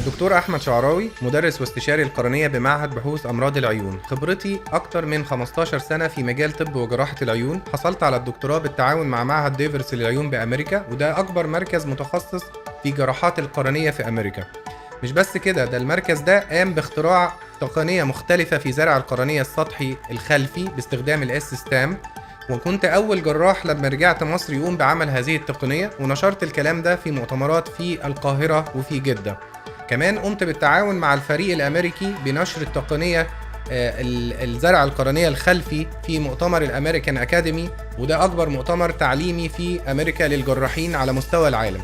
دكتور أحمد شعراوي، مدرس واستشاري القرنية بمعهد بحوث أمراض العيون. خبرتي أكتر من 15 سنة في مجال طب وجراحة العيون. حصلت على الدكتوراه بالتعاون مع معهد ديفرس للعيون بأمريكا، وده أكبر مركز متخصص في جراحات القرنية في أمريكا. مش بس كده، ده المركز ده قام باختراع تقنية مختلفة في زرع القرنية السطحي الخلفي باستخدام الاس ستام، وكنت أول جراح لما رجعت مصر يقوم بعمل هذه التقنية، ونشرت الكلام ده في مؤتمرات في القاهرة وفي جدة. كمان قمت بالتعاون مع الفريق الأمريكي بنشر التقنية الزرع القرنية الخلفي في مؤتمر الأمريكان أكاديمي، وده أكبر مؤتمر تعليمي في أمريكا للجراحين على مستوى العالم.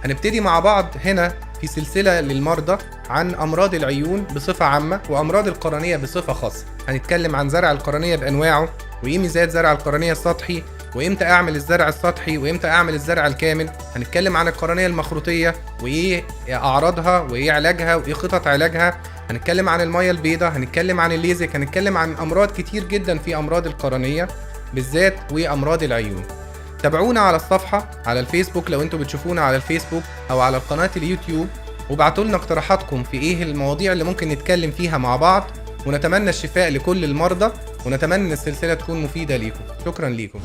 هنبتدي مع بعض هنا في سلسلة للمرضى عن أمراض العيون بصفة عامة وأمراض القرنية بصفة خاصة. هنتكلم عن زرع القرنية بأنواعه، وإيه ميزات زرع القرنية السطحي، وإمتى أعمل الزرع السطحي وإمتى أعمل الزرع الكامل. هنتكلم عن القرنية المخروطية وإيه أعراضها وإيه علاجها وإيه خطط علاجها. هنتكلم عن المية البيضاء، هنتكلم عن الليزك، هنتكلم عن أمراض كتير جدا في أمراض القرنية بالذات وأمراض العيون. تابعونا على الصفحة على الفيسبوك لو انتوا بتشوفونا على الفيسبوك او على قناة اليوتيوب، وابعتوا لنا اقتراحاتكم في ايه المواضيع اللي ممكن نتكلم فيها مع بعض، ونتمنى الشفاء لكل المرضى، ونتمنى ان السلسلة تكون مفيدة ليكم. شكرا ليكم.